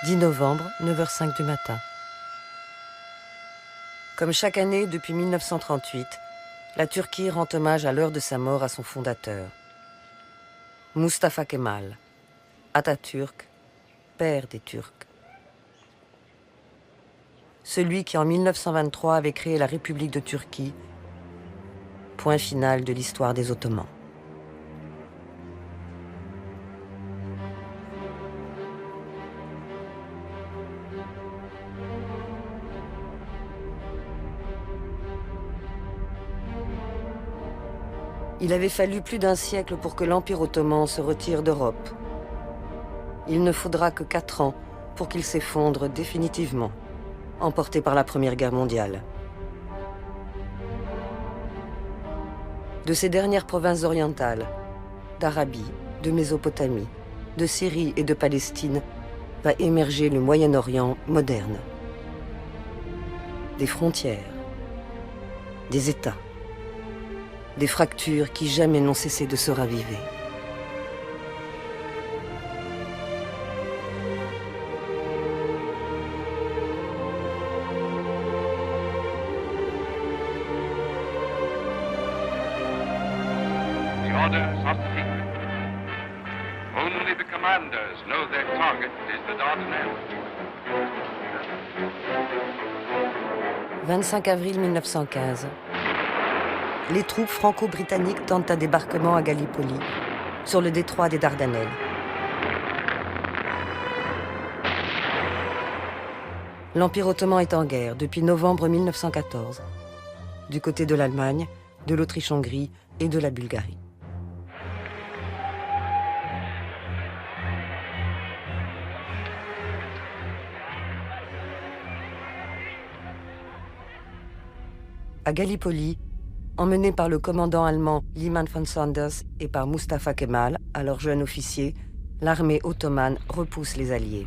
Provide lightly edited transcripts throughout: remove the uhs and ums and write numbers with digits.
10 novembre, 9h05 du matin. Comme chaque année depuis 1938, la Turquie rend hommage à l'heure de sa mort à son fondateur. Mustafa Kemal, Atatürk, père des Turcs. Celui qui en 1923 avait créé la République de Turquie, point final de l'histoire des Ottomans. Il avait fallu plus d'un siècle pour que l'Empire ottoman se retire d'Europe. Il ne faudra que 4 ans pour qu'il s'effondre définitivement, emporté par la Première Guerre mondiale. De ces dernières provinces orientales, d'Arabie, de Mésopotamie, de Syrie et de Palestine, va émerger le Moyen-Orient moderne. Des frontières, des États, des fractures qui jamais n'ont cessé de se raviver. The orders are secret. Only the commanders know their target is the Dardanelles. 25 avril 1915. Les troupes franco-britanniques tentent un débarquement à Gallipoli, sur le détroit des Dardanelles. L'Empire ottoman est en guerre depuis novembre 1914, du côté de l'Allemagne, de l'Autriche-Hongrie et de la Bulgarie. À Gallipoli, emmené par le commandant allemand Liman von Sanders et par Mustafa Kemal, alors jeune officier, l'armée ottomane repousse les Alliés.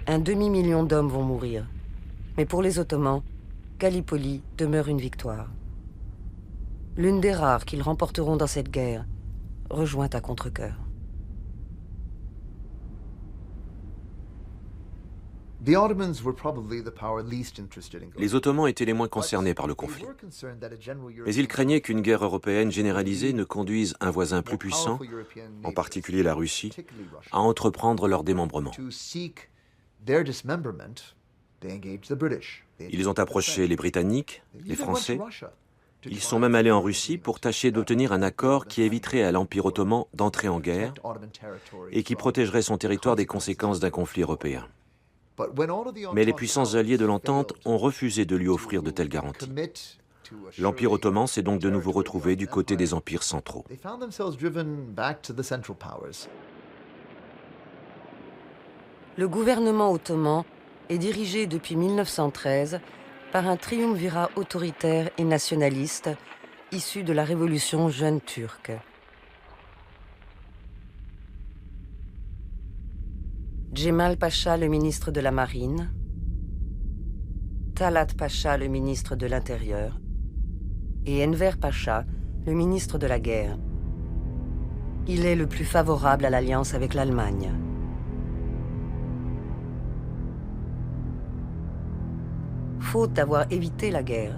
Un demi-million d'hommes vont mourir. Mais pour les Ottomans, Gallipoli demeure une victoire. L'une des rares qu'ils remporteront dans cette guerre, rejointe à contre-cœur. Les Ottomans étaient les moins concernés par le conflit. Mais ils craignaient qu'une guerre européenne généralisée ne conduise un voisin plus puissant, en particulier la Russie, à entreprendre leur démembrement. Ils ont approché les Britanniques, les Français. Ils sont même allés en Russie pour tâcher d'obtenir un accord qui éviterait à l'Empire ottoman d'entrer en guerre et qui protégerait son territoire des conséquences d'un conflit européen. Mais les puissances alliées de l'entente ont refusé de lui offrir de telles garanties. L'Empire ottoman s'est donc de nouveau retrouvé du côté des empires centraux. Le gouvernement ottoman est dirigé depuis 1913 par un triumvirat autoritaire et nationaliste issu de la révolution jeune turque. Cemal Pacha, le ministre de la Marine, Talat Pacha, le ministre de l'Intérieur, et Enver Pacha, le ministre de la Guerre. Il est le plus favorable à l'alliance avec l'Allemagne. Faute d'avoir évité la guerre,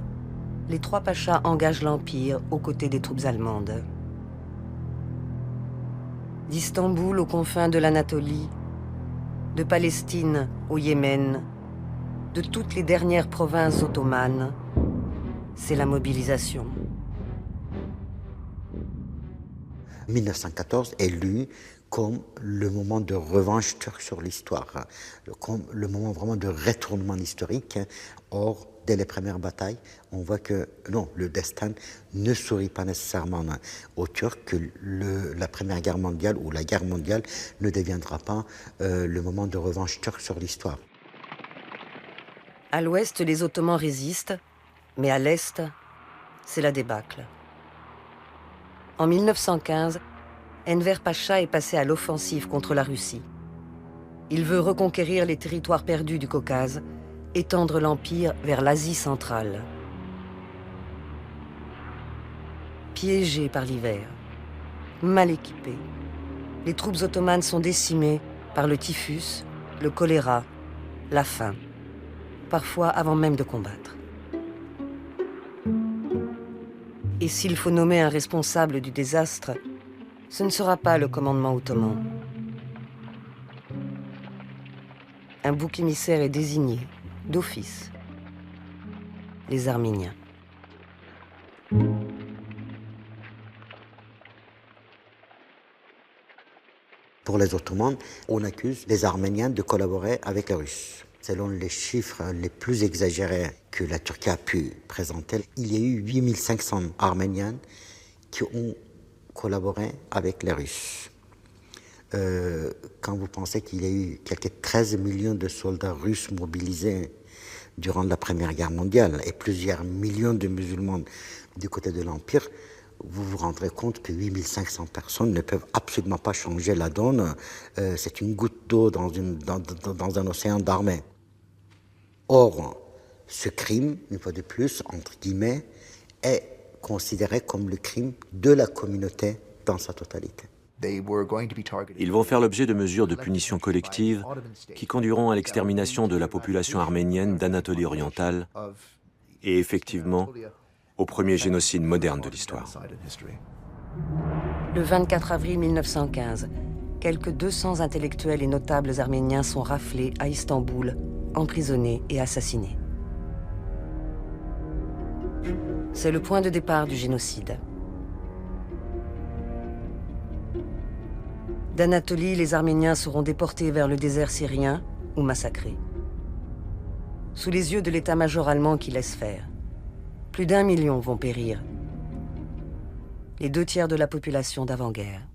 les 3 pachas engagent l'Empire aux côtés des troupes allemandes. D'Istanbul aux confins de l'Anatolie, de Palestine au Yémen, de toutes les dernières provinces ottomanes, c'est la mobilisation. 1914 est lu comme le moment de revanche turque sur l'histoire, comme le moment vraiment de retournement historique. Or, dès les premières batailles, on voit que non, le destin ne sourit pas nécessairement aux Turcs, que la Première Guerre mondiale ou la guerre mondiale ne deviendra pas le moment de revanche turque sur l'histoire. À l'ouest, les Ottomans résistent, mais à l'est, c'est la débâcle. En 1915, Enver Pacha est passé à l'offensive contre la Russie. Il veut reconquérir les territoires perdus du Caucase, étendre l'Empire vers l'Asie centrale. Piégés par l'hiver, mal équipés, les troupes ottomanes sont décimées par le typhus, le choléra, la faim, parfois avant même de combattre. Et s'il faut nommer un responsable du désastre, ce ne sera pas le commandement ottoman. Un bouc émissaire est désigné, d'office, les Arméniens. Pour les Ottomans, on accuse les Arméniens de collaborer avec les Russes. Selon les chiffres les plus exagérés que la Turquie a pu présenter, il y a eu 8500 Arméniens qui ont collaboré avec les Russes. Quand vous pensez qu'il y a eu quelques 13 millions de soldats russes mobilisés durant la Première Guerre mondiale et plusieurs millions de musulmans du côté de l'Empire, vous vous rendrez compte que 8500 personnes ne peuvent absolument pas changer la donne. C'est une goutte d'eau dans un océan d'armée. Or, ce crime, une fois de plus, entre guillemets, est considéré comme le crime de la communauté dans sa totalité. Ils vont faire l'objet de mesures de punition collective qui conduiront à l'extermination de la population arménienne d'Anatolie orientale et effectivement au premier génocide moderne de l'histoire. Le 24 avril 1915, quelques 200 intellectuels et notables arméniens sont raflés à Istanbul, emprisonnés et assassinés. C'est le point de départ du génocide. D'Anatolie, les Arméniens seront déportés vers le désert syrien ou massacrés. Sous les yeux de l'état-major allemand qui laisse faire. Plus d'1 million vont périr. Les 2/3 de la population d'avant-guerre.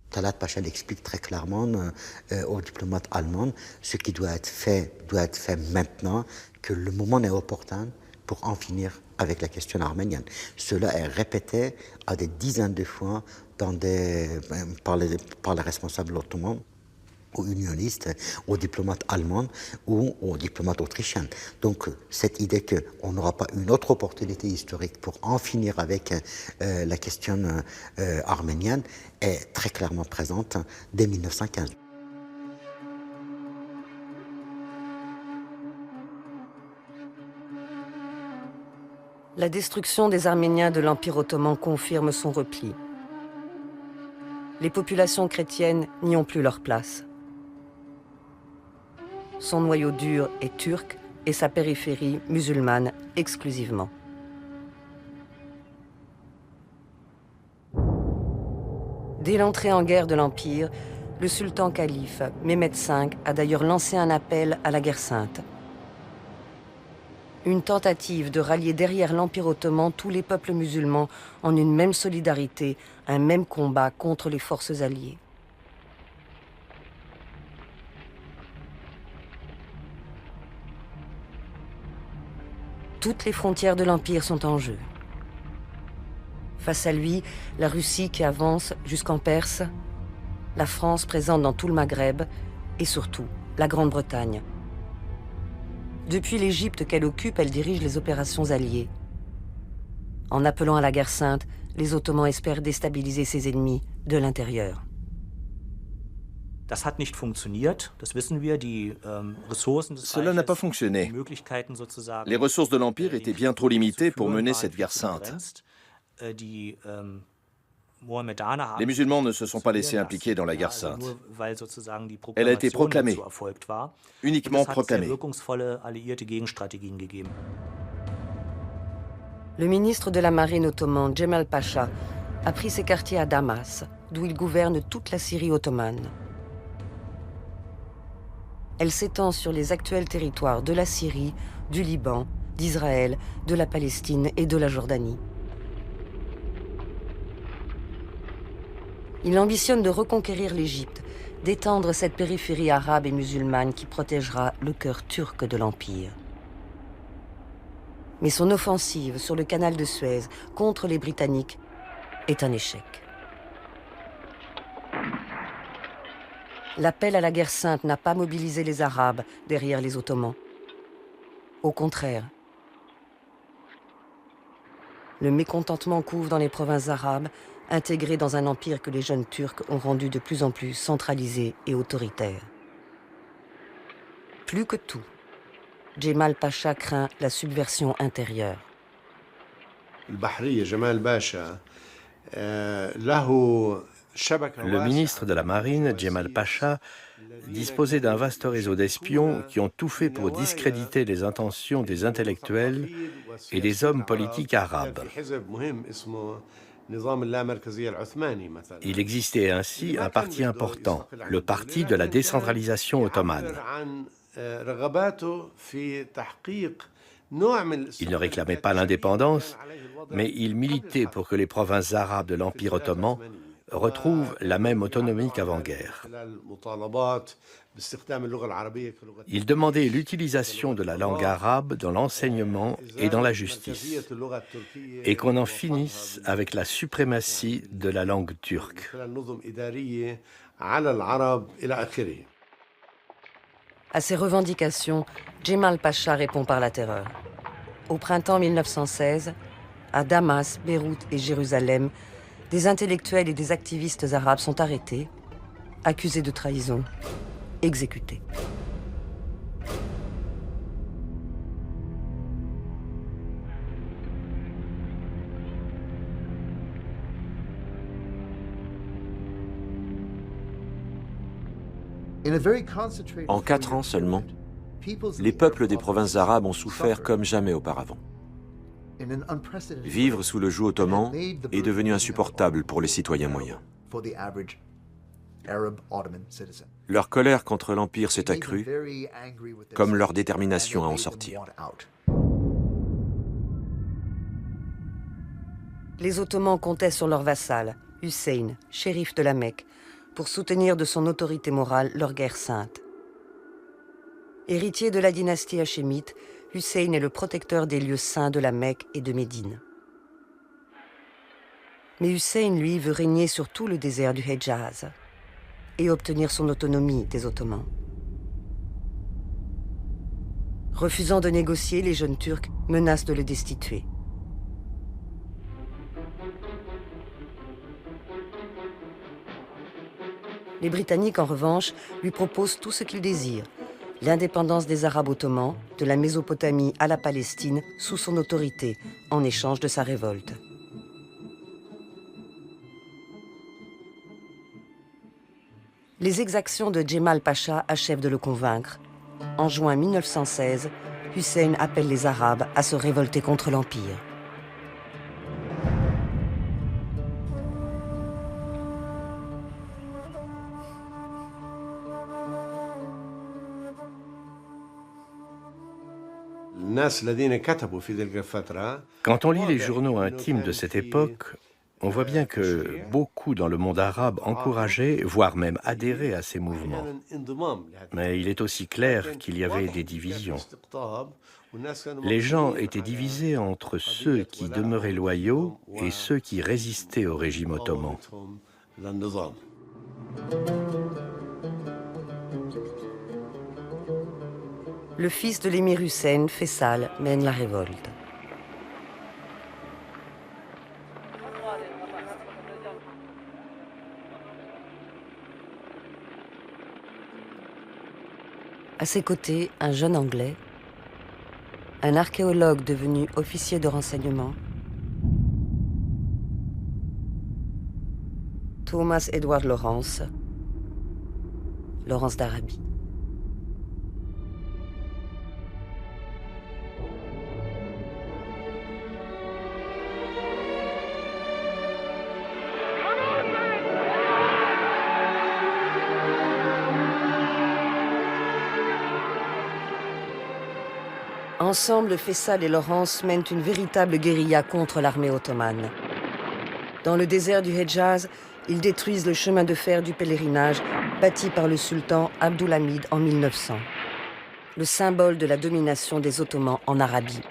Talat Pacha l'explique très clairement aux diplomates allemands, ce qui doit être fait maintenant, que le moment est opportun pour en finir avec la question arménienne. Cela est répété à des dizaines de fois par les responsables ottomans, aux unionistes, aux diplomates allemands ou aux diplomates autrichiens. Donc cette idée qu'on n'aura pas une autre opportunité historique pour en finir avec la question arménienne est très clairement présente dès 1915. La destruction des Arméniens de l'Empire ottoman confirme son repli. Les populations chrétiennes n'y ont plus leur place. Son noyau dur est turc et sa périphérie musulmane exclusivement. Dès l'entrée en guerre de l'Empire, le sultan calife Mehmed V a d'ailleurs lancé un appel à la guerre sainte. Une tentative de rallier derrière l'Empire ottoman tous les peuples musulmans en une même solidarité, un même combat contre les forces alliées. Toutes les frontières de l'Empire sont en jeu. Face à lui, la Russie qui avance jusqu'en Perse, la France présente dans tout le Maghreb et surtout la Grande-Bretagne. Depuis l'Égypte qu'elle occupe, elle dirige les opérations alliées. En appelant à la guerre sainte, les Ottomans espèrent déstabiliser ses ennemis de l'intérieur. Cela n'a pas fonctionné. Les ressources de l'Empire étaient bien trop limitées pour mener cette guerre sainte. Les musulmans ne se sont pas laissés impliquer dans la guerre sainte. Elle a été proclamée, uniquement proclamée. Le ministre de la Marine ottoman, Djemal Pacha, a pris ses quartiers à Damas, d'où il gouverne toute la Syrie ottomane. Elle s'étend sur les actuels territoires de la Syrie, du Liban, d'Israël, de la Palestine et de la Jordanie. Il ambitionne de reconquérir l'Égypte, d'étendre cette périphérie arabe et musulmane qui protégera le cœur turc de l'Empire. Mais son offensive sur le canal de Suez contre les Britanniques est un échec. L'appel à la guerre sainte n'a pas mobilisé les Arabes derrière les Ottomans. Au contraire. Le mécontentement couve dans les provinces arabes intégrés dans un empire que les jeunes Turcs ont rendu de plus en plus centralisé et autoritaire. Plus que tout, Djemal Pacha craint la subversion intérieure. Le ministre de la Marine, Djemal Pacha, disposait d'un vaste réseau d'espions qui ont tout fait pour discréditer les intentions des intellectuels et des hommes politiques arabes. Il existait ainsi un parti important, le parti de la décentralisation ottomane. Il ne réclamait pas l'indépendance, mais il militait pour que les provinces arabes de l'Empire ottoman retrouvent la même autonomie qu'avant-guerre. Il demandait l'utilisation de la langue arabe dans l'enseignement et dans la justice, et qu'on en finisse avec la suprématie de la langue turque. À ces revendications, Djemal Pacha répond par la terreur. Au printemps 1916, à Damas, Beyrouth et Jérusalem, des intellectuels et des activistes arabes sont arrêtés, accusés de trahison, exécutés. En 4 ans seulement, les peuples des provinces arabes ont souffert comme jamais auparavant. Vivre sous le joug ottoman est devenu insupportable pour les citoyens moyens. Leur colère contre l'Empire s'est accrue, comme leur détermination à en sortir. Les Ottomans comptaient sur leur vassal, Hussein, shérif de la Mecque, pour soutenir de son autorité morale leur guerre sainte. Héritier de la dynastie hachémite, Hussein est le protecteur des lieux saints de la Mecque et de Médine. Mais Hussein, lui, veut régner sur tout le désert du Hedjaz et obtenir son autonomie des Ottomans. Refusant de négocier, les jeunes Turcs menacent de le destituer. Les Britanniques, en revanche, lui proposent tout ce qu'il désire. L'indépendance des Arabes ottomans, de la Mésopotamie à la Palestine, sous son autorité, en échange de sa révolte. Les exactions de Djemal Pacha achèvent de le convaincre. En juin 1916, Hussein appelle les Arabes à se révolter contre l'Empire. Quand on lit les journaux intimes de cette époque, on voit bien que beaucoup dans le monde arabe encourageaient, voire même adhéraient à ces mouvements. Mais il est aussi clair qu'il y avait des divisions. Les gens étaient divisés entre ceux qui demeuraient loyaux et ceux qui résistaient au régime ottoman. Le fils de l'émir Hussein, Faisal, mène la révolte. À ses côtés, un jeune Anglais, un archéologue devenu officier de renseignement, Thomas Edward Lawrence, Lawrence d'Arabie. Ensemble, Faisal et Lawrence mènent une véritable guérilla contre l'armée ottomane. Dans le désert du Hedjaz, ils détruisent le chemin de fer du pèlerinage bâti par le sultan Abdulhamid en 1900, le symbole de la domination des Ottomans en Arabie.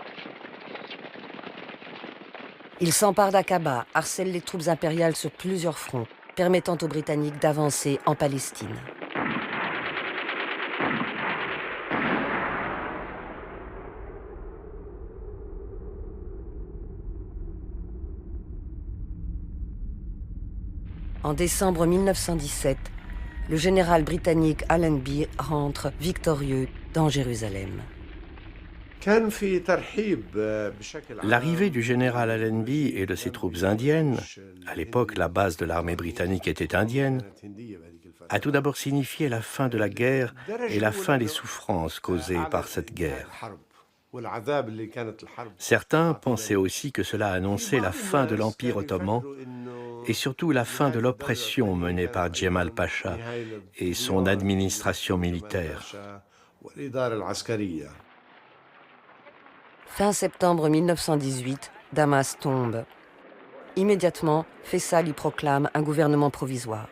Ils s'emparent d'Aqaba, harcèlent les troupes impériales sur plusieurs fronts, permettant aux Britanniques d'avancer en Palestine. En décembre 1917, le général britannique Allenby rentre victorieux dans Jérusalem. L'arrivée du général Allenby et de ses troupes indiennes, à l'époque la base de l'armée britannique était indienne, a tout d'abord signifié la fin de la guerre et la fin des souffrances causées par cette guerre. Certains pensaient aussi que cela annonçait la fin de l'Empire ottoman et surtout la fin de l'oppression menée par Djemal Pacha et son administration militaire. Fin septembre 1918, Damas tombe. Immédiatement, Faisal y proclame un gouvernement provisoire.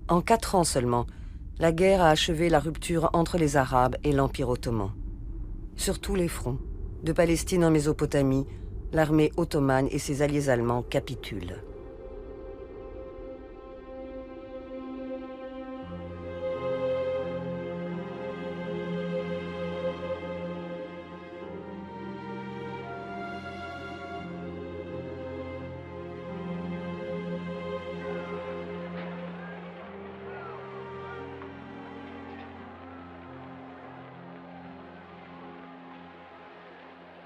En 4 ans seulement, la guerre a achevé la rupture entre les Arabes et l'Empire ottoman. Sur tous les fronts, de Palestine en Mésopotamie, l'armée ottomane et ses alliés allemands capitulent.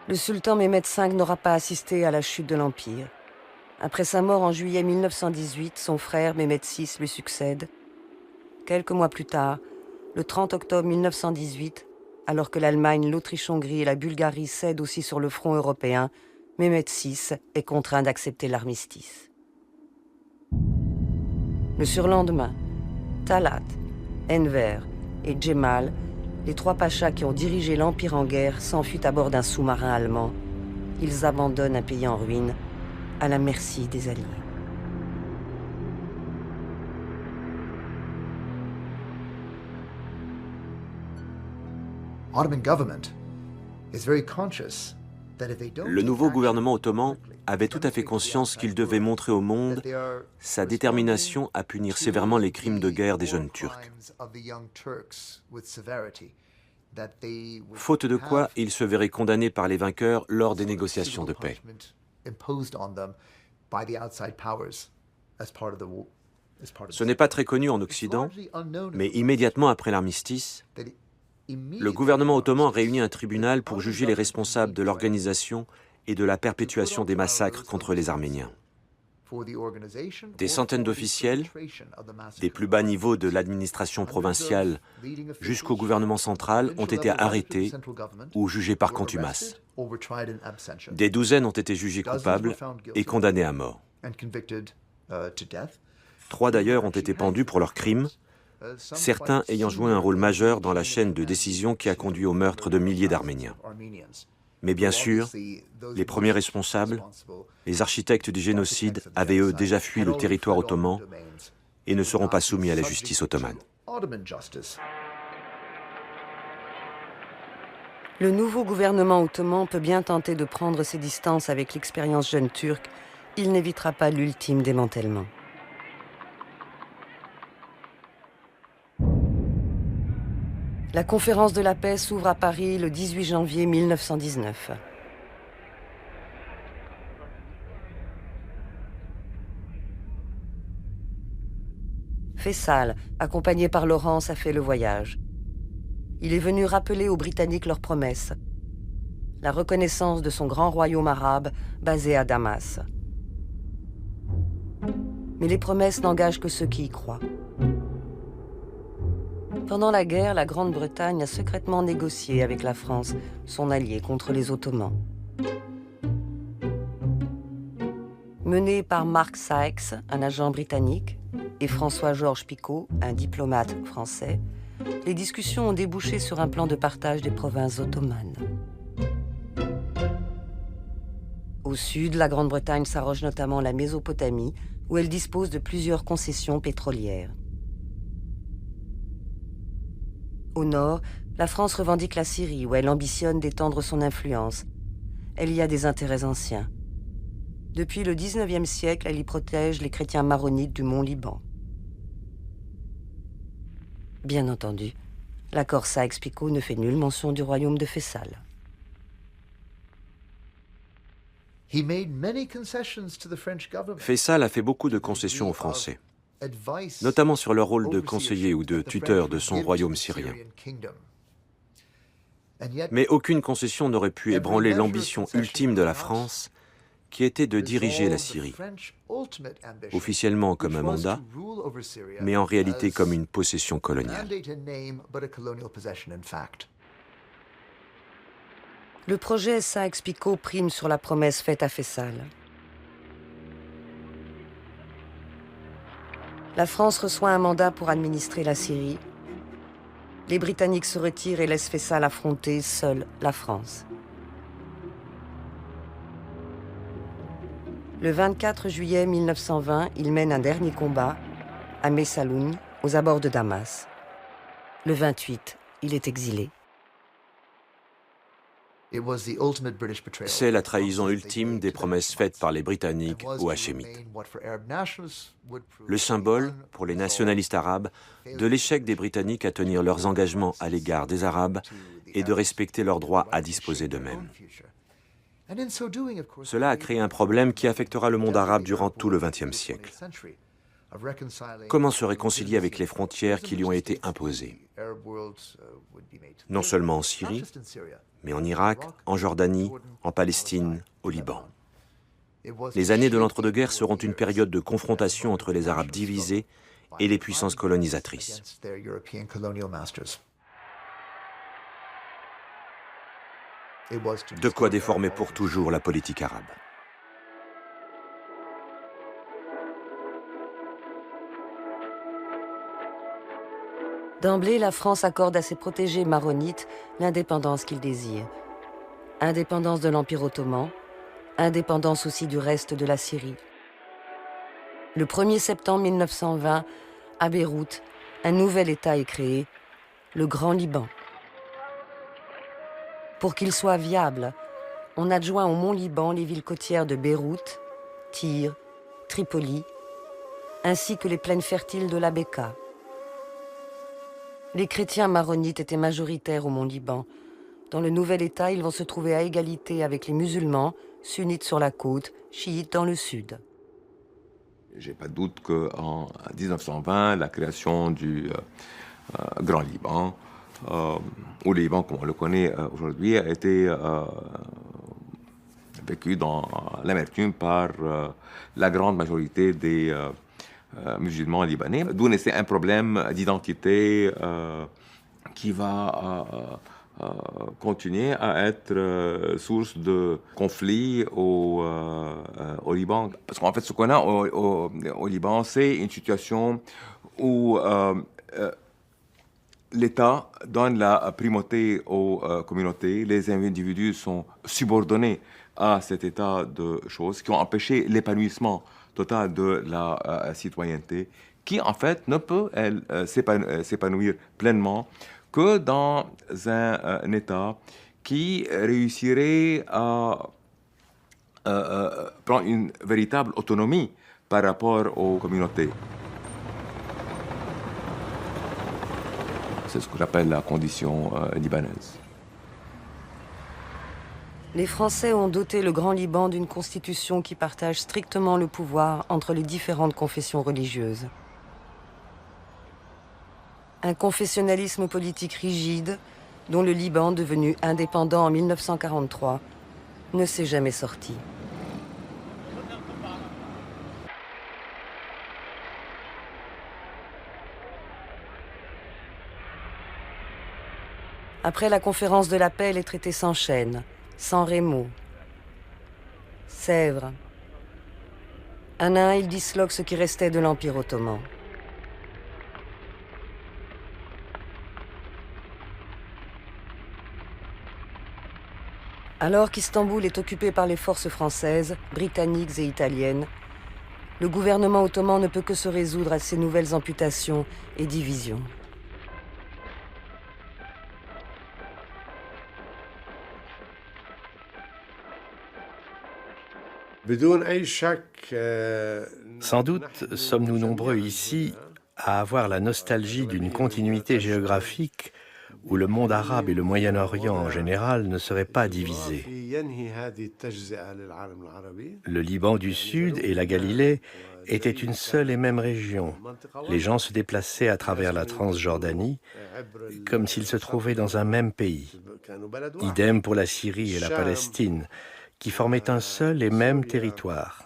Le sultan Mehmed V n'aura pas assisté à la chute de l'Empire. Après sa mort en juillet 1918, son frère Mehmed VI lui succède. Quelques mois plus tard, le 30 octobre 1918, alors que l'Allemagne, l'Autriche-Hongrie et la Bulgarie cèdent aussi sur le front européen, Mehmed VI est contraint d'accepter l'armistice. Le surlendemain, Talat, Enver et Djemal, les 3 pachas qui ont dirigé l'Empire en guerre, s'enfuient à bord d'un sous-marin allemand. Ils abandonnent un pays en ruine, à la merci des Alliés. Le nouveau gouvernement ottoman avait tout à fait conscience qu'il devait montrer au monde sa détermination à punir sévèrement les crimes de guerre des jeunes Turcs. Faute de quoi, il se verrait condamné par les vainqueurs lors des négociations de paix. Ce n'est pas très connu en Occident, mais immédiatement après l'armistice, le gouvernement ottoman réunit un tribunal pour juger les responsables de l'organisation et de la perpétuation des massacres contre les Arméniens. Des centaines d'officiels, des plus bas niveaux de l'administration provinciale jusqu'au gouvernement central, ont été arrêtés ou jugés par contumace. Des douzaines ont été jugés coupables et condamnés à mort. 3 d'ailleurs ont été pendus pour leurs crimes, certains ayant joué un rôle majeur dans la chaîne de décision qui a conduit au meurtre de milliers d'Arméniens. Mais bien sûr, les premiers responsables, les architectes du génocide, avaient eux déjà fui le territoire ottoman et ne seront pas soumis à la justice ottomane. Le nouveau gouvernement ottoman peut bien tenter de prendre ses distances avec l'expérience jeune turque. Il n'évitera pas l'ultime démantèlement. La conférence de la paix s'ouvre à Paris le 18 janvier 1919. Faisal, accompagné par Laurence, a fait le voyage. Il est venu rappeler aux Britanniques leurs promesses. La reconnaissance de son grand royaume arabe basé à Damas. Mais les promesses n'engagent que ceux qui y croient. Pendant la guerre, la Grande-Bretagne a secrètement négocié avec la France, son allié contre les Ottomans. Mené par Mark Sykes, un agent britannique, et François-Georges Picot, un diplomate français, les discussions ont débouché sur un plan de partage des provinces ottomanes. Au sud, la Grande-Bretagne s'arroge notamment la Mésopotamie, où elle dispose de plusieurs concessions pétrolières. Au nord, la France revendique la Syrie, où elle ambitionne d'étendre son influence. Elle y a des intérêts anciens. Depuis le XIXe siècle, elle y protège les chrétiens maronites du Mont Liban. Bien entendu, L'accord Sykes-Picot ne fait nulle mention du royaume de Fayçal. Fayçal a fait beaucoup de concessions aux Français, notamment sur leur rôle de conseiller ou de tuteur de son royaume syrien. Mais aucune concession n'aurait pu ébranler l'ambition ultime de la France, qui était de diriger la Syrie, officiellement comme un mandat, mais en réalité comme une possession coloniale. Le projet Sykes-Picot prime sur la promesse faite à Fayçal. La France reçoit un mandat pour administrer la Syrie. Les Britanniques se retirent et laissent Fayçal affronter seule la France. Le 24 juillet 1920, il mène un dernier combat à Messaloun, aux abords de Damas. Le 28, il est exilé. C'est la trahison ultime des promesses faites par les Britanniques aux Hachémites. Le symbole, pour les nationalistes arabes, de l'échec des Britanniques à tenir leurs engagements à l'égard des Arabes et de respecter leur droit à disposer d'eux-mêmes. Cela a créé un problème qui affectera le monde arabe durant tout le XXe siècle. Comment se réconcilier avec les frontières qui lui ont été imposées? Non seulement en Syrie, mais en Irak, en Jordanie, en Palestine, au Liban. Les années de l'entre-deux-guerres seront une période de confrontation entre les Arabes divisés et les puissances colonisatrices. De quoi déformer pour toujours la politique arabe. D'emblée, la France accorde à ses protégés maronites l'indépendance qu'ils désirent. Indépendance de l'Empire ottoman, indépendance aussi du reste de la Syrie. Le 1er septembre 1920, à Beyrouth, un nouvel État est créé, le Grand Liban. Pour qu'il soit viable, on adjoint au Mont-Liban les villes côtières de Beyrouth, Tyr, Tripoli, ainsi que les plaines fertiles de la Bekaa. Les chrétiens maronites étaient majoritaires au Mont-Liban. Dans le nouvel État, ils vont se trouver à égalité avec les musulmans, sunnites sur la côte, chiites dans le sud. J'ai pas de doute qu'en 1920, la création du Grand Liban, ou le Liban comme on le connaît aujourd'hui, a été vécu dans l'amertume par la grande majorité des musulmans libanais, d'où naissait un problème d'identité qui va continuer à être source de conflits au Liban. Parce qu'en fait, ce qu'on a au Liban, c'est une situation où l'État donne la primauté aux communautés, les individus sont subordonnés à cet état de choses qui ont empêché l'épanouissement total de la citoyenneté, qui en fait ne peut s'épanouir pleinement que dans un État qui réussirait à prendre une véritable autonomie par rapport aux communautés. C'est ce que j'appelle la condition libanaise. Les Français ont doté le Grand Liban d'une constitution qui partage strictement le pouvoir entre les différentes confessions religieuses. Un confessionnalisme politique rigide, dont le Liban, devenu indépendant en 1943, ne s'est jamais sorti. Après la conférence de la paix, les traités s'enchaînent. San Remo, Sèvres. Un à un, ils disloquent ce qui restait de l'Empire ottoman. Alors qu'Istanbul est occupé par les forces françaises, britanniques et italiennes, le gouvernement ottoman ne peut que se résoudre à ces nouvelles amputations et divisions. Sans doute sommes-nous nombreux ici à avoir la nostalgie d'une continuité géographique où le monde arabe et le Moyen-Orient en général ne seraient pas divisés. Le Liban du Sud et la Galilée étaient une seule et même région. Les gens se déplaçaient à travers la Transjordanie comme s'ils se trouvaient dans un même pays. Idem pour la Syrie et la Palestine, qui formaient un seul et même territoire.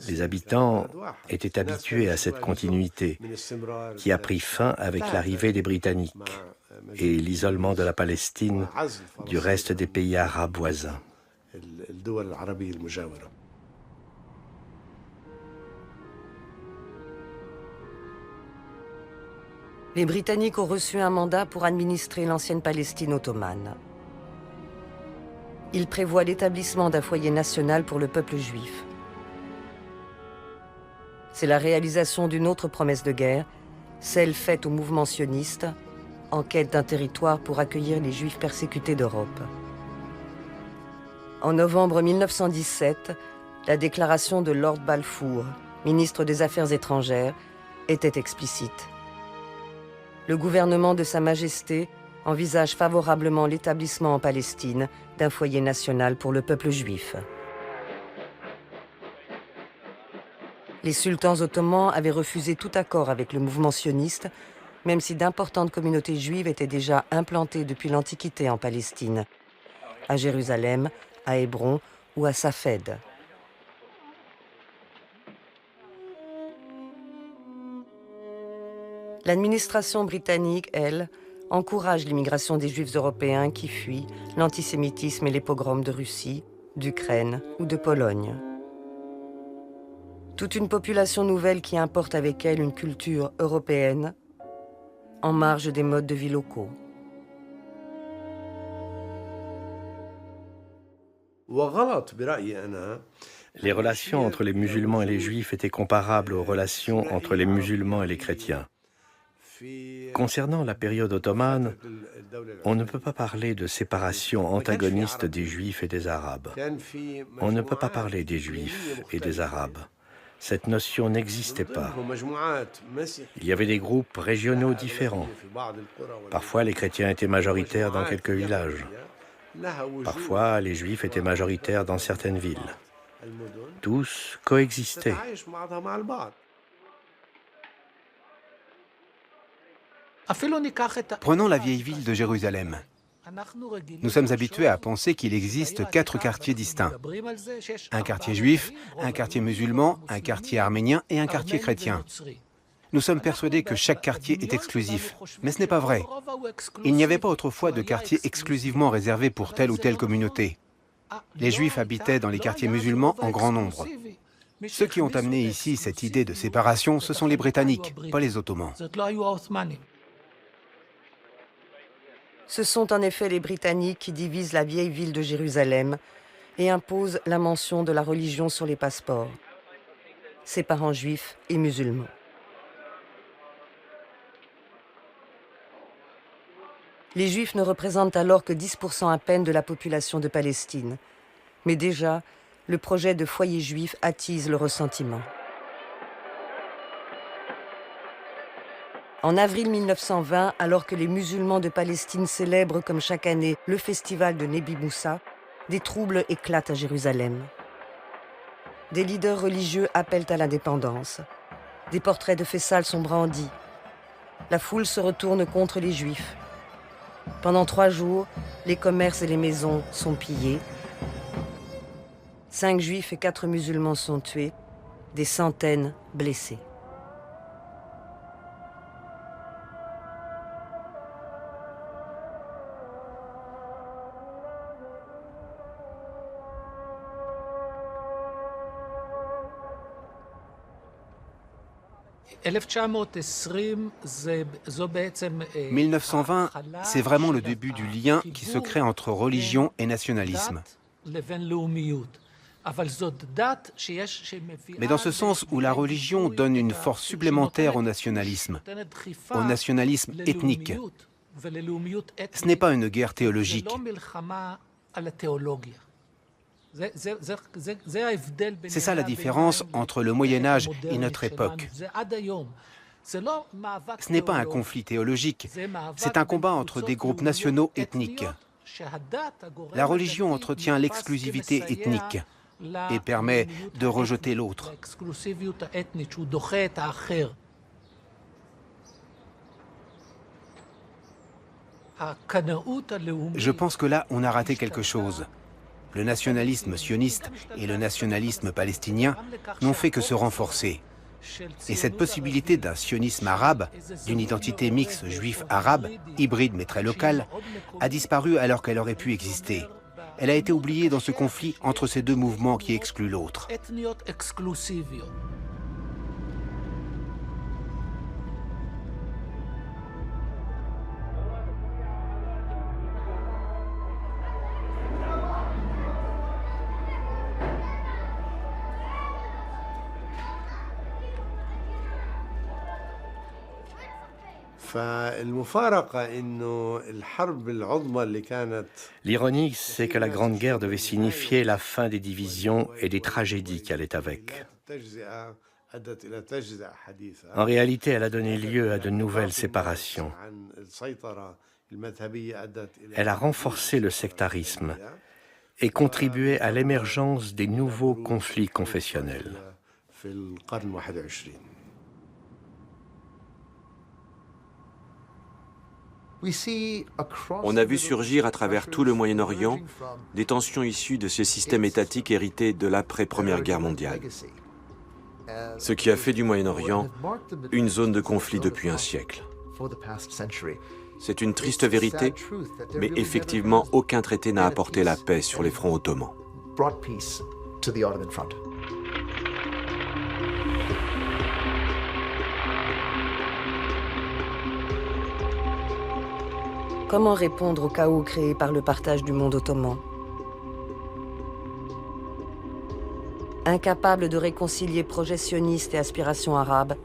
Les habitants étaient habitués à cette continuité, qui a pris fin avec l'arrivée des Britanniques et l'isolement de la Palestine du reste des pays arabes voisins. Les Britanniques ont reçu un mandat pour administrer l'ancienne Palestine ottomane. Ils prévoient l'établissement d'un foyer national pour le peuple juif. C'est la réalisation d'une autre promesse de guerre, celle faite au mouvement sioniste, en quête d'un territoire pour accueillir les Juifs persécutés d'Europe. En novembre 1917, la déclaration de Lord Balfour, ministre des Affaires étrangères, était explicite. Le gouvernement de Sa Majesté envisage favorablement l'établissement en Palestine d'un foyer national pour le peuple juif. Les sultans ottomans avaient refusé tout accord avec le mouvement sioniste, même si d'importantes communautés juives étaient déjà implantées depuis l'Antiquité en Palestine, à Jérusalem, à Hébron ou à Safed. L'administration britannique, elle, encourage l'immigration des Juifs européens qui fuient l'antisémitisme et les pogroms de Russie, d'Ukraine ou de Pologne. Toute une population nouvelle qui importe avec elle une culture européenne en marge des modes de vie locaux. Les relations entre les musulmans et les juifs étaient comparables aux relations entre les musulmans et les chrétiens. Concernant la période ottomane, on ne peut pas parler de séparation antagoniste des juifs et des arabes. On ne peut pas parler des juifs et des arabes. Cette notion n'existait pas. Il y avait des groupes régionaux différents. Parfois, les chrétiens étaient majoritaires dans quelques villages. Parfois, les juifs étaient majoritaires dans certaines villes. Tous coexistaient. Prenons la vieille ville de Jérusalem. Nous sommes habitués à penser qu'il existe 4 quartiers distincts. Un quartier juif, un quartier musulman, un quartier arménien et un quartier chrétien. Nous sommes persuadés que chaque quartier est exclusif, mais ce n'est pas vrai. Il n'y avait pas autrefois de quartier exclusivement réservé pour telle ou telle communauté. Les juifs habitaient dans les quartiers musulmans en grand nombre. Ceux qui ont amené ici cette idée de séparation, ce sont les Britanniques, pas les Ottomans. Ce sont en effet les Britanniques qui divisent la vieille ville de Jérusalem et imposent la mention de la religion sur les passeports, séparant juifs et musulmans. Les Juifs ne représentent alors que 10% à peine de la population de Palestine. Mais déjà, le projet de foyer juif attise le ressentiment. En avril 1920, alors que les musulmans de Palestine célèbrent comme chaque année le festival de Nebi Moussa, des troubles éclatent à Jérusalem. Des leaders religieux appellent à l'indépendance. Des portraits de Faisal sont brandis. La foule se retourne contre les Juifs. Pendant 3 jours, les commerces et les maisons sont pillés. 5 Juifs et 4 musulmans sont tués, des centaines blessés. « 1920, c'est vraiment le début du lien qui se crée entre religion et nationalisme. Mais dans ce sens où la religion donne une force supplémentaire au nationalisme ethnique. Ce n'est pas une guerre théologique. C'est ça la différence entre le Moyen-Âge et notre époque. Ce n'est pas un conflit théologique, c'est un combat entre des groupes nationaux ethniques. La religion entretient l'exclusivité ethnique et permet de rejeter l'autre. Je pense que là, on a raté quelque chose. Le nationalisme sioniste et le nationalisme palestinien n'ont fait que se renforcer. Et cette possibilité d'un sionisme arabe, d'une identité mixte juif-arabe, hybride mais très locale, a disparu alors qu'elle aurait pu exister. Elle a été oubliée dans ce conflit entre ces deux mouvements qui excluent l'autre. L'ironie, c'est que la Grande Guerre devait signifier la fin des divisions et des tragédies qui allaient avec. En réalité, elle a donné lieu à de nouvelles séparations. Elle a renforcé le sectarisme et contribué à l'émergence des nouveaux conflits confessionnels. On a vu surgir à travers tout le Moyen-Orient des tensions issues de ce système étatique hérité de l'après-Première Guerre mondiale. Ce qui a fait du Moyen-Orient une zone de conflit depuis un siècle. C'est une triste vérité, mais effectivement, aucun traité n'a apporté la paix sur les fronts ottomans. Comment répondre au chaos créé par le partage du monde ottoman? Incapables de réconcilier projets sionistes et aspirations arabes,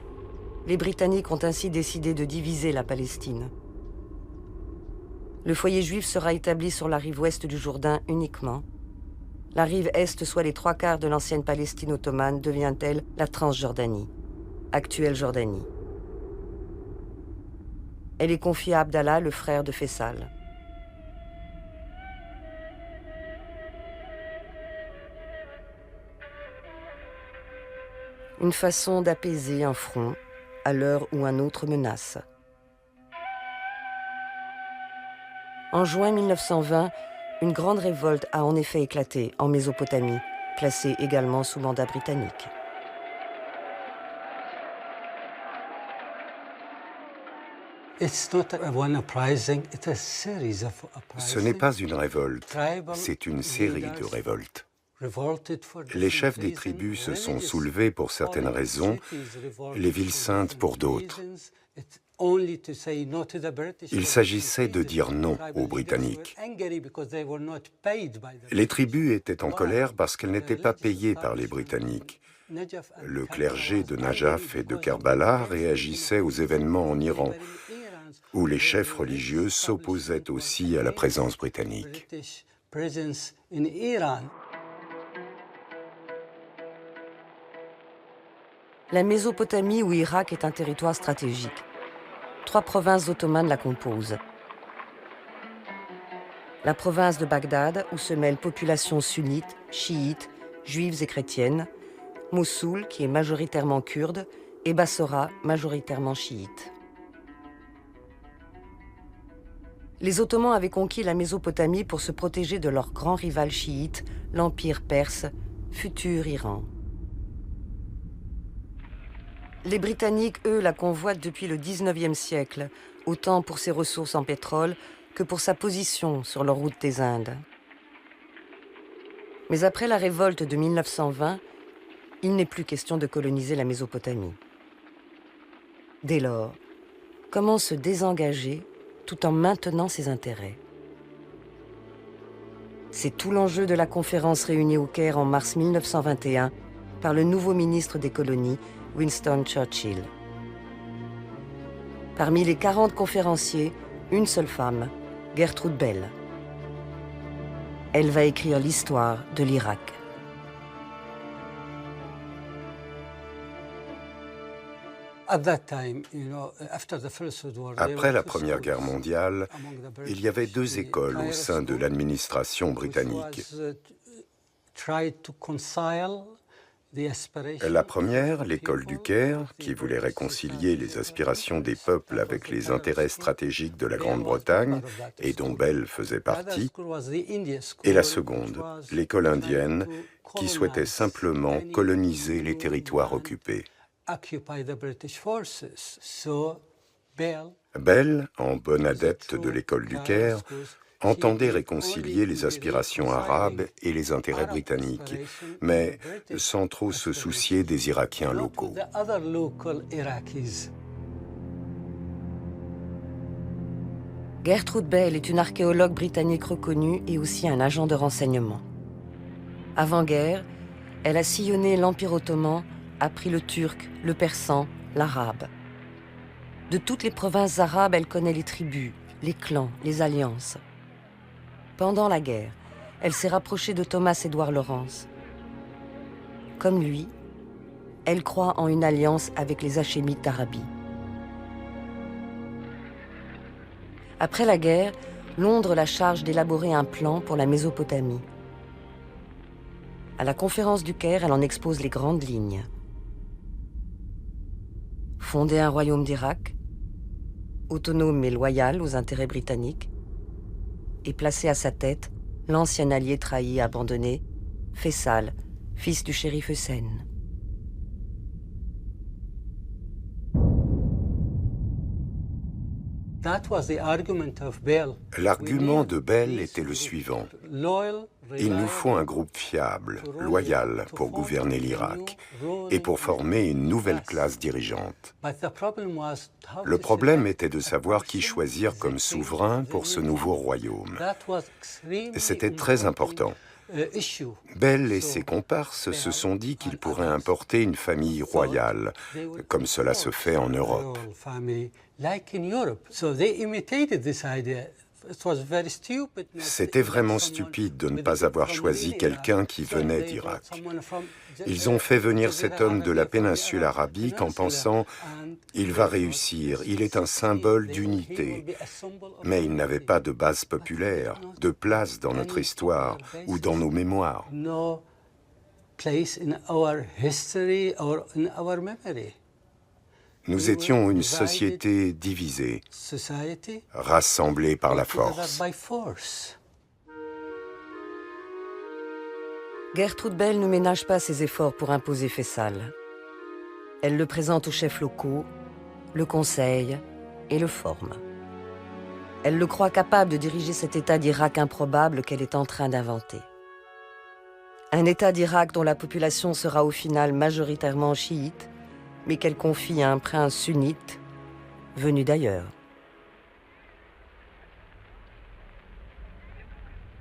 les Britanniques ont ainsi décidé de diviser la Palestine. Le foyer juif sera établi sur la rive ouest du Jourdain uniquement. La rive est, soit les 3/4 de l'ancienne Palestine ottomane, devient-elle la Transjordanie, actuelle Jordanie. Elle est confiée à Abdallah, le frère de Faisal. Une façon d'apaiser un front à l'heure où un autre menace. En juin 1920, une grande révolte a en effet éclaté en Mésopotamie, placée également sous mandat britannique. Ce n'est pas une révolte, c'est une série de révoltes. Les chefs des tribus se sont soulevés pour certaines raisons, les villes saintes pour d'autres. Il s'agissait de dire non aux Britanniques. Les tribus étaient en colère parce qu'elles n'étaient pas payées par les Britanniques. Le clergé de Najaf et de Kerbala réagissait aux événements en Iran, où les chefs religieux s'opposaient aussi à la présence britannique. La Mésopotamie ou Irak est un territoire stratégique. 3 provinces ottomanes la composent. La province de Bagdad, où se mêlent populations sunnites, chiites, juives et chrétiennes, Mossoul, qui est majoritairement kurde, et Bassora, majoritairement chiite. Les Ottomans avaient conquis la Mésopotamie pour se protéger de leur grand rival chiite, l'Empire perse, futur Iran. Les Britanniques, eux, la convoitent depuis le XIXe siècle, autant pour ses ressources en pétrole que pour sa position sur leur route des Indes. Mais après la révolte de 1920, il n'est plus question de coloniser la Mésopotamie. Dès lors, comment se désengager tout en maintenant ses intérêts? C'est tout l'enjeu de la conférence réunie au Caire en mars 1921 par le nouveau ministre des colonies, Winston Churchill. Parmi les 40 conférenciers, une seule femme, Gertrude Bell. Elle va écrire l'histoire de l'Irak. Après la Première Guerre mondiale, il y avait deux écoles au sein de l'administration britannique. La première, l'école du Caire, qui voulait réconcilier les aspirations des peuples avec les intérêts stratégiques de la Grande-Bretagne, et dont Bell faisait partie, et la seconde, l'école indienne, qui souhaitait simplement coloniser les territoires occupés. Bell, en bon adepte de l'école du Caire, entendait réconcilier les aspirations arabes et les intérêts britanniques, mais sans trop se soucier des Irakiens locaux. Gertrude Bell est une archéologue britannique reconnue et aussi un agent de renseignement. Avant-guerre, elle a sillonné l'Empire ottoman, appris le turc, le persan, l'arabe. De toutes les provinces arabes, elle connaît les tribus, les clans, les alliances. Pendant la guerre, elle s'est rapprochée de Thomas Edward Lawrence. Comme lui, elle croit en une alliance avec les Hachémites d'Arabie. Après la guerre, Londres la charge d'élaborer un plan pour la Mésopotamie. À la conférence du Caire, elle en expose les grandes lignes. Fonder un royaume d'Irak, autonome mais loyal aux intérêts britanniques, et placer à sa tête l'ancien allié trahi et abandonné, Faisal, fils du shérif Hussein. L'argument de Bell était le suivant. Il nous faut un groupe fiable, loyal pour gouverner l'Irak et pour former une nouvelle classe dirigeante. Le problème était de savoir qui choisir comme souverain pour ce nouveau royaume. C'était très important. Bell et ses comparses se sont dit qu'ils pourraient importer une famille royale, comme cela se fait en Europe. C'était vraiment stupide de ne pas avoir choisi quelqu'un qui venait d'Irak. Ils ont fait venir cet homme de la péninsule arabique en pensant « il va réussir, il est un symbole d'unité ». Mais il n'avait pas de base populaire, de place dans notre histoire ou dans nos mémoires. Nous étions une société divisée, rassemblée par la force. Gertrude Bell ne ménage pas ses efforts pour imposer Faisal. Elle le présente aux chefs locaux, le conseille et le forme. Elle le croit capable de diriger cet État d'Irak improbable qu'elle est en train d'inventer. Un État d'Irak dont la population sera au final majoritairement chiite, mais qu'elle confie à un prince sunnite venu d'ailleurs.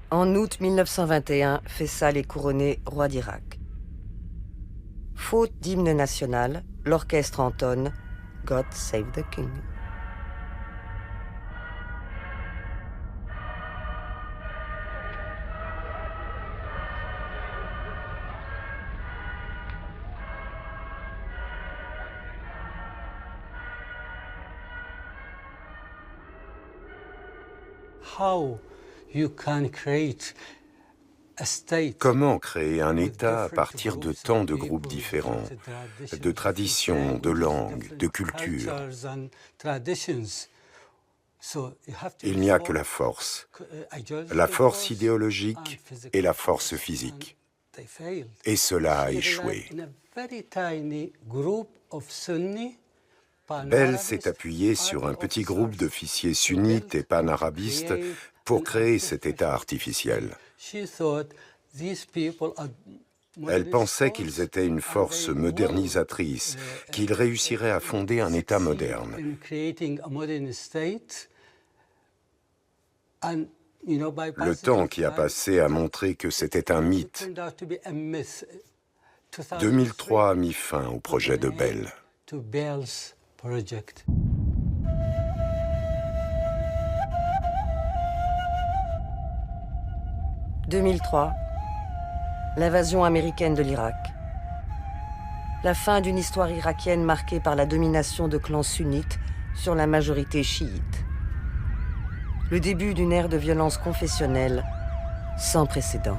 En août 1921, Faisal est couronné roi d'Irak. Faute d'hymne national, l'orchestre entonne « God Save the King ». Comment créer un État à partir de tant de groupes différents, de traditions, de langues, de cultures? Il n'y a que la force idéologique et la force physique. Et cela a échoué. Bell s'est appuyé sur un petit groupe d'officiers sunnites et panarabistes pour créer cet État artificiel. Elle pensait qu'ils étaient une force modernisatrice, qu'ils réussiraient à fonder un État moderne. Le temps qui a passé a montré que c'était un mythe. 2003 a mis fin au projet de Bell. 2003, l'invasion américaine de l'Irak. La fin d'une histoire irakienne marquée par la domination de clans sunnites sur la majorité chiite. Le début d'une ère de violence confessionnelle sans précédent.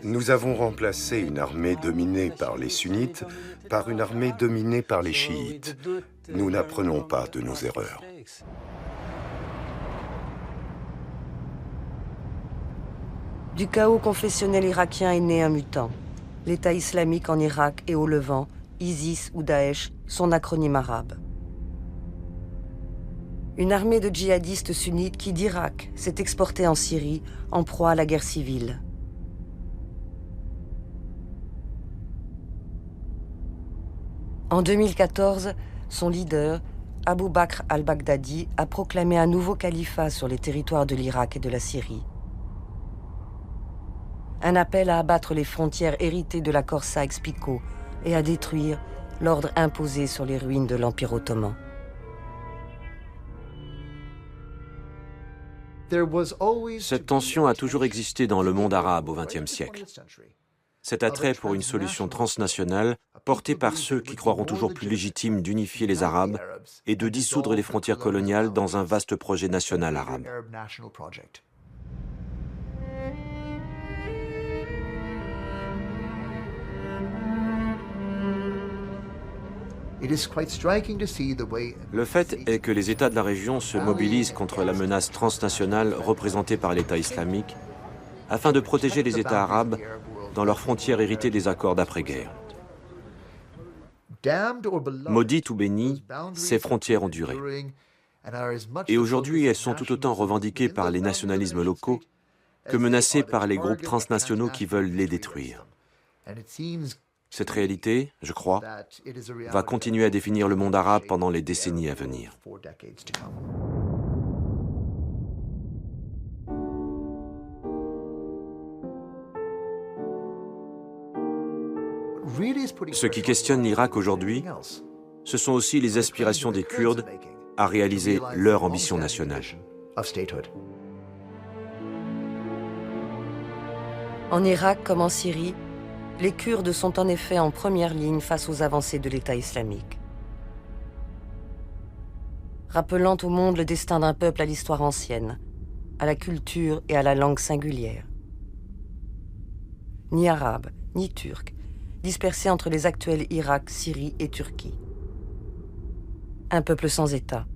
Nous avons remplacé une armée dominée par les sunnites par une armée dominée par les chiites. Nous n'apprenons pas de nos erreurs. Du chaos confessionnel irakien est né un mutant. L'État islamique en Irak et au Levant, ISIS ou Daesh, son acronyme arabe. Une armée de djihadistes sunnites qui, d'Irak, s'est exportée en Syrie en proie à la guerre civile. En 2014, son leader, Abu Bakr al-Baghdadi, a proclamé un nouveau califat sur les territoires de l'Irak et de la Syrie. Un appel à abattre les frontières héritées de l'accord Sykes-Picot et à détruire l'ordre imposé sur les ruines de l'Empire ottoman. Cette tension a toujours existé dans le monde arabe au XXe siècle. Cet attrait pour une solution transnationale, porté par ceux qui croiront toujours plus légitime d'unifier les Arabes et de dissoudre les frontières coloniales dans un vaste projet national arabe. Le fait est que les États de la région se mobilisent contre la menace transnationale représentée par l'État islamique afin de protéger les États arabes dans leurs frontières héritées des accords d'après-guerre. Maudites ou bénies, ces frontières ont duré. Et aujourd'hui, elles sont tout autant revendiquées par les nationalismes locaux que menacées par les groupes transnationaux qui veulent les détruire. Cette réalité, je crois, va continuer à définir le monde arabe pendant les décennies à venir. Ce qui questionne l'Irak aujourd'hui, ce sont aussi les aspirations des Kurdes à réaliser leur ambition nationale. En Irak comme en Syrie, les Kurdes sont en effet en première ligne face aux avancées de l'État islamique. Rappelant au monde le destin d'un peuple à l'histoire ancienne, à la culture et à la langue singulière. Ni arabe, ni turc, dispersés entre les actuels Irak, Syrie et Turquie. Un peuple sans État.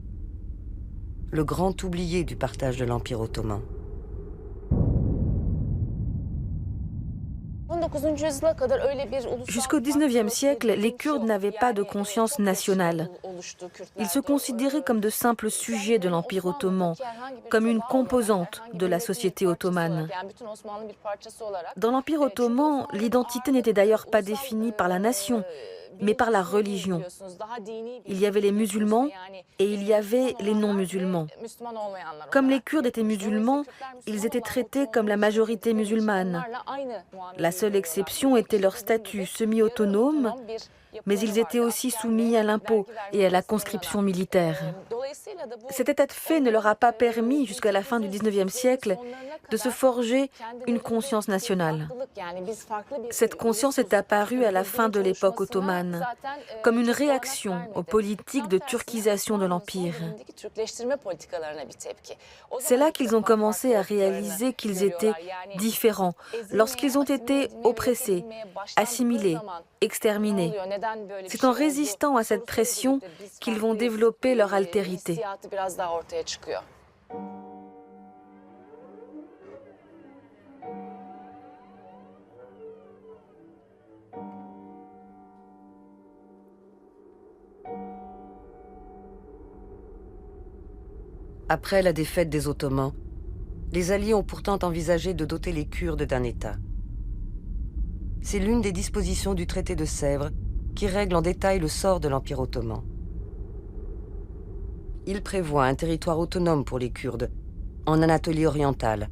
Le grand oublié du partage de l'Empire ottoman. Jusqu'au XIXe siècle, les Kurdes n'avaient pas de conscience nationale. Ils se considéraient comme de simples sujets de l'Empire ottoman, comme une composante de la société ottomane. Dans l'Empire ottoman, l'identité n'était d'ailleurs pas définie par la nation, mais par la religion. Il y avait les musulmans et il y avait les non-musulmans. Comme les Kurdes étaient musulmans, ils étaient traités comme la majorité musulmane. La seule exception était leur statut semi-autonome, mais ils étaient aussi soumis à l'impôt et à la conscription militaire. Cet état de fait ne leur a pas permis, jusqu'à la fin du XIXe siècle, de se forger une conscience nationale. Cette conscience est apparue à la fin de l'époque ottomane, comme une réaction aux politiques de turquisation de l'Empire. C'est là qu'ils ont commencé à réaliser qu'ils étaient différents, lorsqu'ils ont été oppressés, assimilés, exterminés. C'est en résistant à cette pression qu'ils vont développer leur altérité. Après la défaite des Ottomans, les Alliés ont pourtant envisagé de doter les Kurdes d'un État. C'est l'une des dispositions du traité de Sèvres qui règle en détail le sort de l'Empire ottoman. Il prévoit un territoire autonome pour les Kurdes, en Anatolie orientale,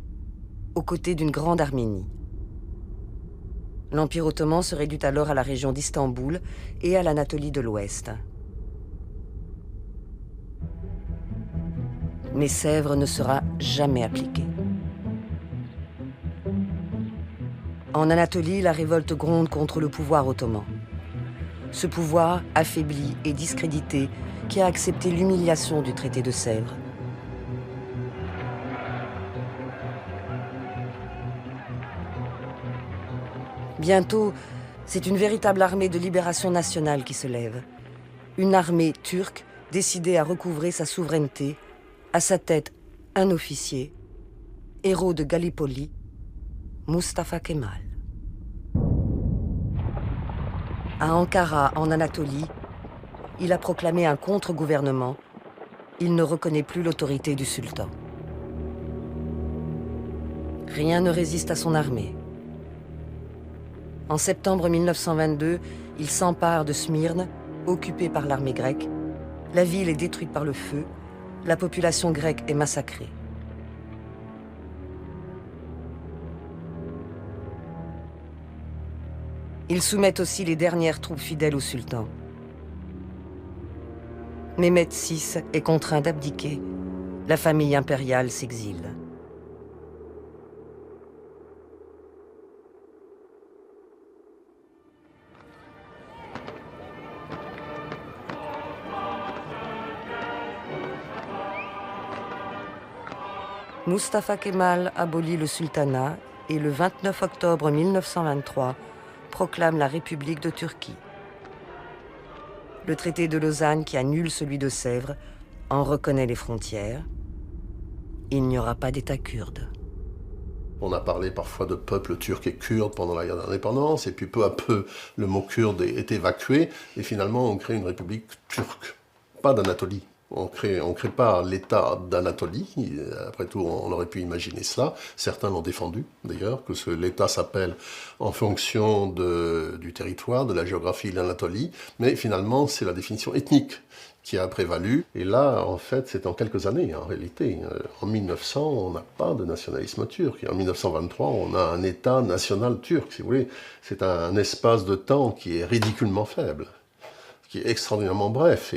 aux côtés d'une grande Arménie. L'Empire ottoman se réduit alors à la région d'Istanbul et à l'Anatolie de l'Ouest. Mais Sèvres ne sera jamais appliquée. En Anatolie, la révolte gronde contre le pouvoir ottoman. Ce pouvoir affaibli et discrédité qui a accepté l'humiliation du traité de Sèvres. Bientôt, c'est une véritable armée de libération nationale qui se lève. Une armée turque décidée à recouvrer sa souveraineté, à sa tête un officier, héros de Gallipoli, Mustafa Kemal. À Ankara, en Anatolie, il a proclamé un contre-gouvernement. Il ne reconnaît plus l'autorité du sultan. Rien ne résiste à son armée. En septembre 1922, il s'empare de Smyrne, occupée par l'armée grecque. La ville est détruite par le feu. La population grecque est massacrée. Ils soumettent aussi les dernières troupes fidèles au sultan. Mehmed VI est contraint d'abdiquer. La famille impériale s'exile. Mustafa Kemal abolit le sultanat et le 29 octobre 1923 proclame la République de Turquie. Le traité de Lausanne, qui annule celui de Sèvres, en reconnaît les frontières. Il n'y aura pas d'État kurde. On a parlé parfois de peuple turc et kurde pendant la guerre d'indépendance, et puis peu à peu, le mot kurde est évacué, et finalement, on crée une république turque, pas d'Anatolie. On crée pas l'État d'Anatolie. Après tout, on aurait pu imaginer cela. Certains l'ont défendu, d'ailleurs, que l'État s'appelle en fonction du territoire, de la géographie de l'Anatolie. Mais finalement, c'est la définition ethnique qui a prévalu. Et là, en fait, c'est en quelques années, en réalité. En 1900, on n'a pas de nationalisme turc. Et en 1923, on a un État national turc, si vous voulez. C'est un espace de temps qui est ridiculement faible, qui est extraordinairement bref.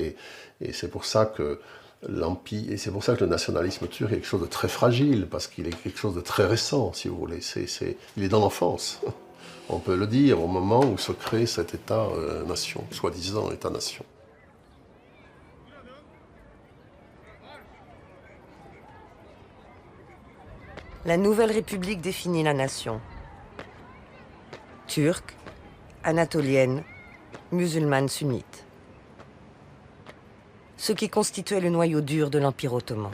Et c'est pour ça que l'Empire, et c'est pour ça que le nationalisme turc est quelque chose de très fragile, parce qu'il est quelque chose de très récent, si vous voulez. Il est dans l'enfance. On peut le dire au moment où se crée cet État-nation, soi-disant État-nation. La nouvelle République définit la nation. Turque, anatolienne, musulmane sunnite. Ce qui constituait le noyau dur de l'Empire ottoman.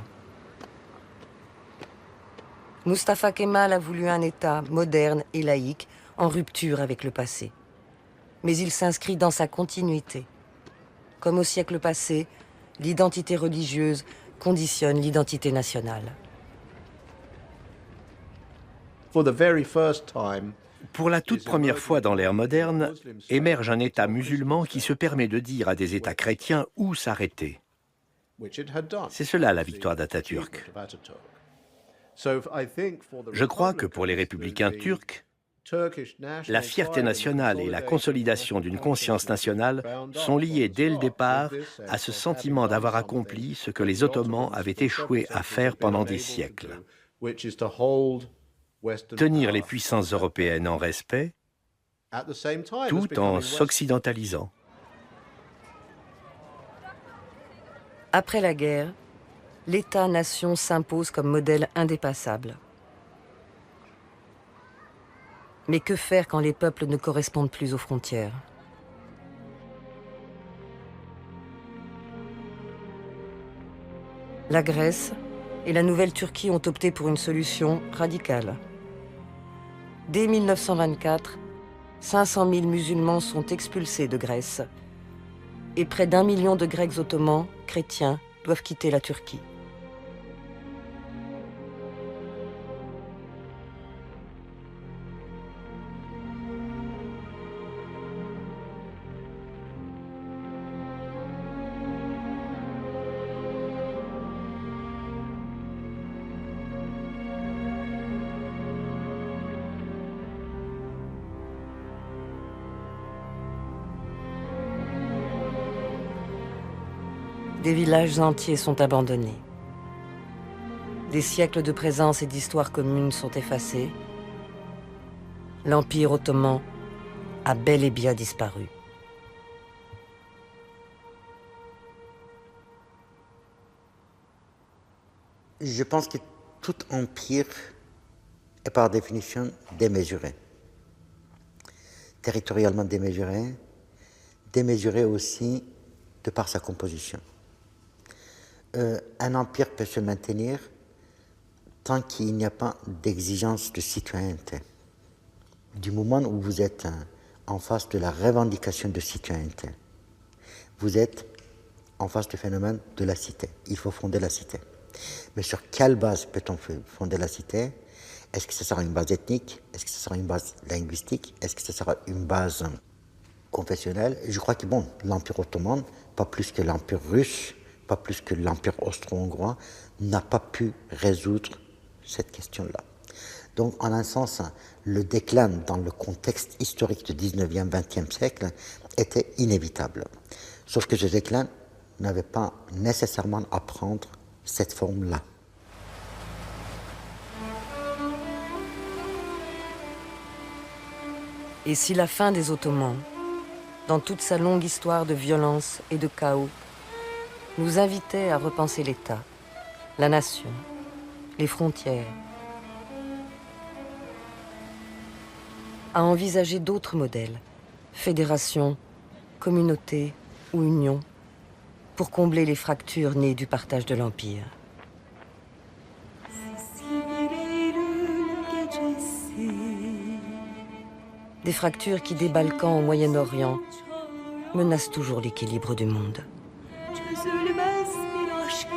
Mustafa Kemal a voulu un État moderne et laïque, en rupture avec le passé. Mais il s'inscrit dans sa continuité. Comme au siècle passé, l'identité religieuse conditionne l'identité nationale. Pour la toute première fois dans l'ère moderne, émerge un État musulman qui se permet de dire à des États chrétiens où s'arrêter. C'est cela la victoire d'Atatürk. Je crois que pour les républicains turcs, la fierté nationale et la consolidation d'une conscience nationale sont liées dès le départ à ce sentiment d'avoir accompli ce que les Ottomans avaient échoué à faire pendant des siècles. Tenir les puissances européennes en respect, tout en s'occidentalisant. Après la guerre, l'État-nation s'impose comme modèle indépassable. Mais que faire quand les peuples ne correspondent plus aux frontières? La Grèce et la Nouvelle Turquie ont opté pour une solution radicale. Dès 1924, 500 000 musulmans sont expulsés de Grèce et près d'1 million de Grecs ottomans, chrétiens, doivent quitter la Turquie. Des villages entiers sont abandonnés. Des siècles de présence et d'histoire commune sont effacés. L'Empire ottoman a bel et bien disparu. Je pense que tout empire est par définition démesuré. Territorialement démesuré, démesuré aussi de par sa composition. Un empire peut se maintenir tant qu'il n'y a pas d'exigence de citoyenneté. Du moment où vous êtes en face de la revendication de citoyenneté, vous êtes en face du phénomène de la cité. Il faut fonder la cité. Mais sur quelle base peut-on fonder la cité? Est-ce que ce sera une base ethnique? Est-ce que ce sera une base linguistique? Est-ce que ce sera une base confessionnelle? Je crois que l'Empire ottoman, pas plus que l'Empire russe, pas plus que l'Empire austro-hongrois, n'a pas pu résoudre cette question-là. Donc, en un sens, le déclin dans le contexte historique du 19e, 20e siècle était inévitable. Sauf que ce déclin n'avait pas nécessairement à prendre cette forme-là. Et si la fin des Ottomans, dans toute sa longue histoire de violence et de chaos, nous invitait à repenser l'État, la nation, les frontières, à envisager d'autres modèles, fédération, communauté ou union, pour combler les fractures nées du partage de l'Empire. Des fractures qui, des Balkans au Moyen-Orient, menacent toujours l'équilibre du monde. Çözülmez bir aşk